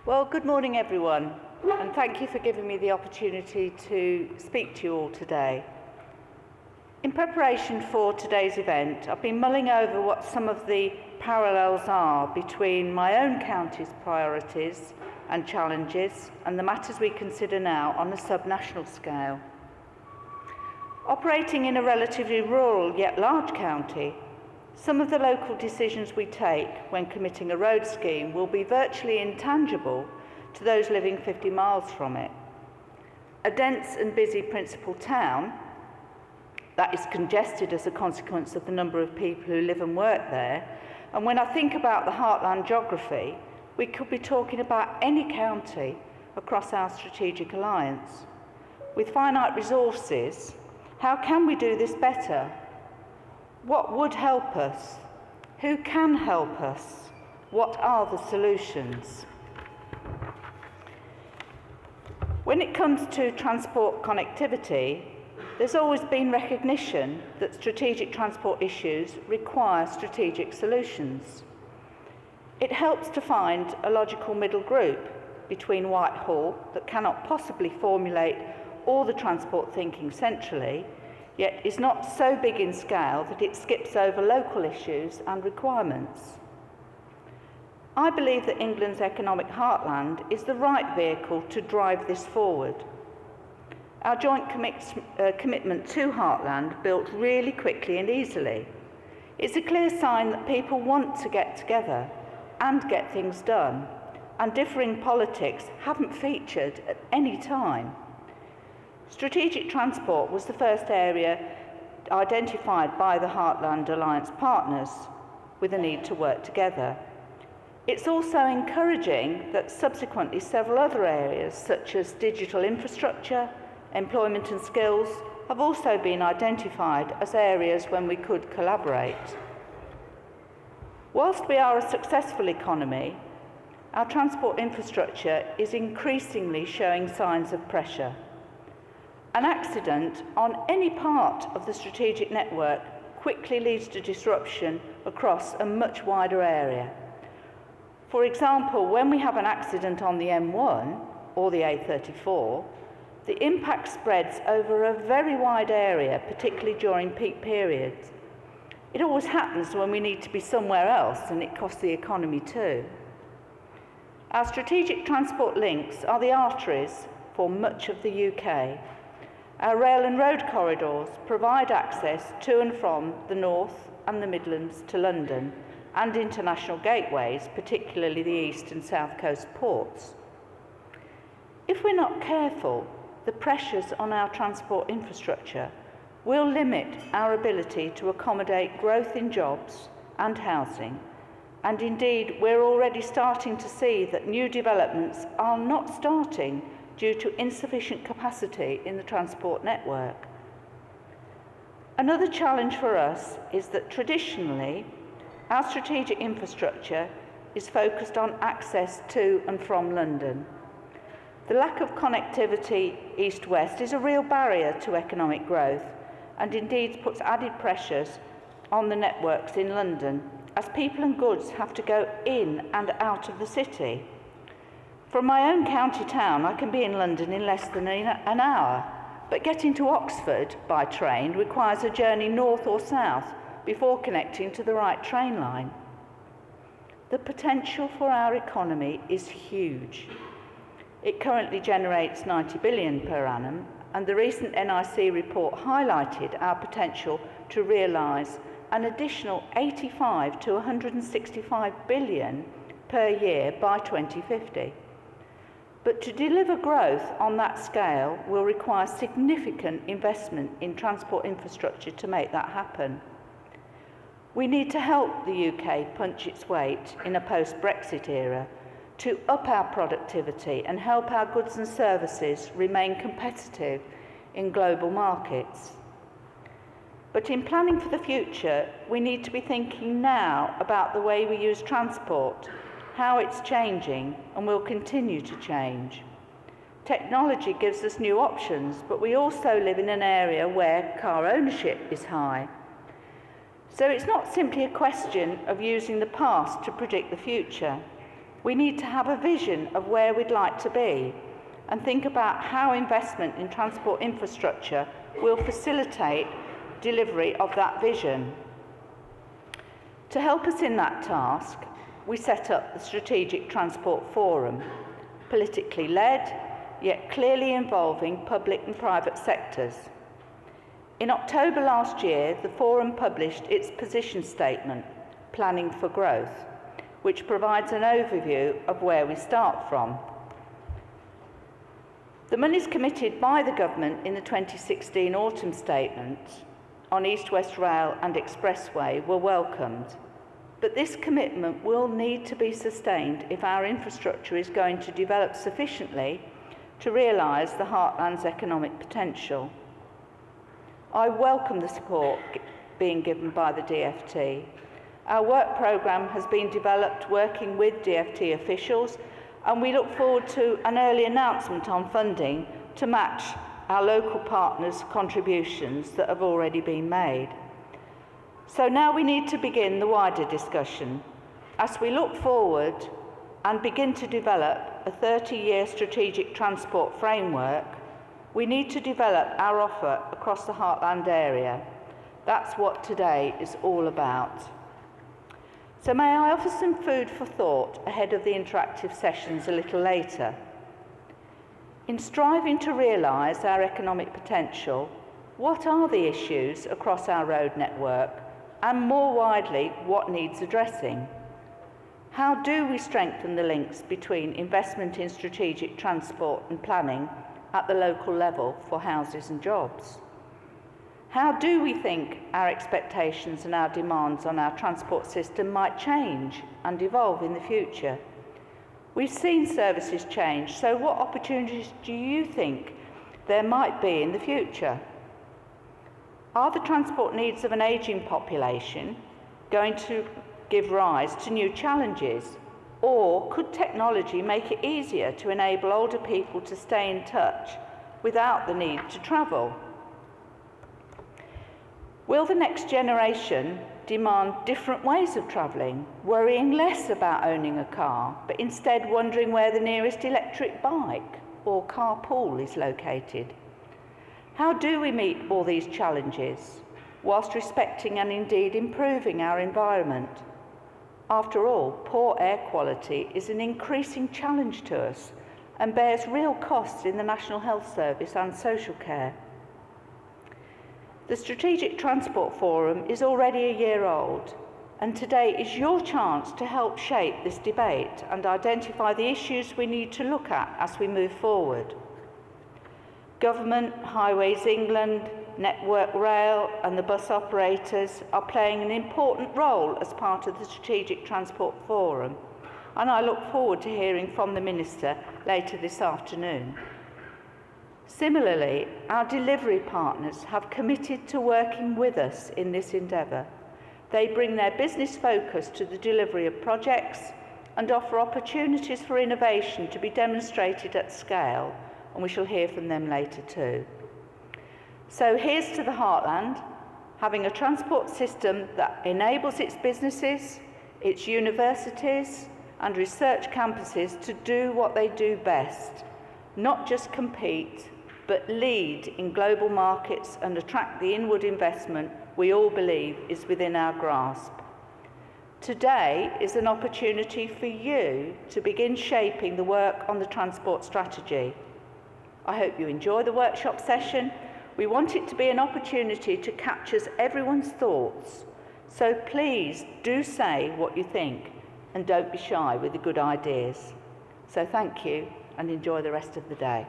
Well, good morning everyone, and thank you for giving me the opportunity to speak to you all today. In preparation for today's event, I've been mulling over what some of the parallels are between my own county's priorities and challenges and the matters we consider now on a sub-national scale. Operating in a relatively rural yet large county, some of the local decisions we take when committing a road scheme will be virtually intangible to those living 50 miles from it. A dense and busy principal town that is congested as a consequence of the number of people who live and work there, and when I think about the Heartland geography, we could be talking about any county across our strategic alliance. With finite resources, how can we do this better? What would help us? Who can help us? What are the solutions? When it comes to transport connectivity, there's always been recognition that strategic transport issues require strategic solutions. It helps to find a logical middle group between Whitehall that cannot possibly formulate all the transport thinking centrally, yet is not so big in scale that it skips over local issues and requirements. I believe that England's economic heartland is the right vehicle to drive this forward. Our joint commitment to Heartland built really quickly and easily. It's a clear sign that people want to get together and get things done, and differing politics haven't featured at any time. Strategic transport was the first area identified by the Heartland Alliance partners with a need to work together. It's also encouraging that subsequently several other areas such as digital infrastructure, employment and skills have also been identified as areas when we could collaborate. Whilst we are a successful economy, our transport infrastructure is increasingly showing signs of pressure. An accident on any part of the strategic network quickly leads to disruption across a much wider area. For example, when we have an accident on the M1 or the A34, the impact spreads over a very wide area, particularly during peak periods. It always happens when we need to be somewhere else, and it costs the economy too. Our strategic transport links are the arteries for much of the UK. Our rail and road corridors provide access to and from the North and the Midlands to London and international gateways, particularly the East and South Coast ports. If we're not careful, the pressures on our transport infrastructure will limit our ability to accommodate growth in jobs and housing, and indeed we're already starting to see that new developments are not starting due to insufficient capacity in the transport network. Another challenge for us is that traditionally, our strategic infrastructure is focused on access to and from London. The lack of connectivity east-west is a real barrier to economic growth and indeed puts added pressures on the networks in London as people and goods have to go in and out of the city. From my own county town, I can be in London in less than an hour, but getting to Oxford by train requires a journey north or south before connecting to the right train line. The potential for our economy is huge. It currently generates 90 billion per annum, and the recent NIC report highlighted our potential to realise an additional 85 to 165 billion per year by 2050. But to deliver growth on that scale will require significant investment in transport infrastructure to make that happen. We need to help the UK punch its weight in a post-Brexit era to up our productivity and help our goods and services remain competitive in global markets. But in planning for the future, we need to be thinking now about the way we use transport, how it's changing and will continue to change. Technology gives us new options, but we also live in an area where car ownership is high. So it's not simply a question of using the past to predict the future. We need to have a vision of where we'd like to be and think about how investment in transport infrastructure will facilitate delivery of that vision. To help us in that task, we set up the Strategic Transport Forum, politically led, yet clearly involving public and private sectors. In October last year, the Forum published its position statement, Planning for Growth, which provides an overview of where we start from. The monies committed by the government in the 2016 autumn statement on East-West Rail and Expressway were welcomed, but this commitment will need to be sustained if our infrastructure is going to develop sufficiently to realise the Heartland's economic potential. I welcome the support being given by the DfT. Our work programme has been developed working with DfT officials, and we look forward to an early announcement on funding to match our local partners' contributions that have already been made. So now we need to begin the wider discussion. As we look forward and begin to develop a 30-year strategic transport framework, we need to develop our offer across the Heartland area. That's what today is all about. So may I offer some food for thought ahead of the interactive sessions a little later? In striving to realise our economic potential, what are the issues across our road network, and more widely, what needs addressing? How do we strengthen the links between investment in strategic transport and planning at the local level for houses and jobs? How do we think our expectations and our demands on our transport system might change and evolve in the future? We've seen services change, so what opportunities do you think there might be in the future? Are the transport needs of an ageing population going to give rise to new challenges? Or could technology make it easier to enable older people to stay in touch without the need to travel? Will the next generation demand different ways of travelling, worrying less about owning a car, but instead wondering where the nearest electric bike or carpool is located? How do we meet all these challenges whilst respecting and indeed improving our environment? After all, poor air quality is an increasing challenge to us and bears real costs in the National Health Service and social care. The Strategic Transport Forum is already a year old, and today is your chance to help shape this debate and identify the issues we need to look at as we move forward. Government, Highways England, Network Rail and the bus operators are playing an important role as part of the Strategic Transport Forum, and I look forward to hearing from the Minister later this afternoon. Similarly, our delivery partners have committed to working with us in this endeavour. They bring their business focus to the delivery of projects and offer opportunities for innovation to be demonstrated at scale, and we shall hear from them later too. So here's to the Heartland, having a transport system that enables its businesses, its universities and research campuses to do what they do best, not just compete, but lead in global markets and attract the inward investment we all believe is within our grasp. Today is an opportunity for you to begin shaping the work on the transport strategy. I hope you enjoy the workshop session. We want it to be an opportunity to capture everyone's thoughts. So please do say what you think and don't be shy with the good ideas. So thank you and enjoy the rest of the day.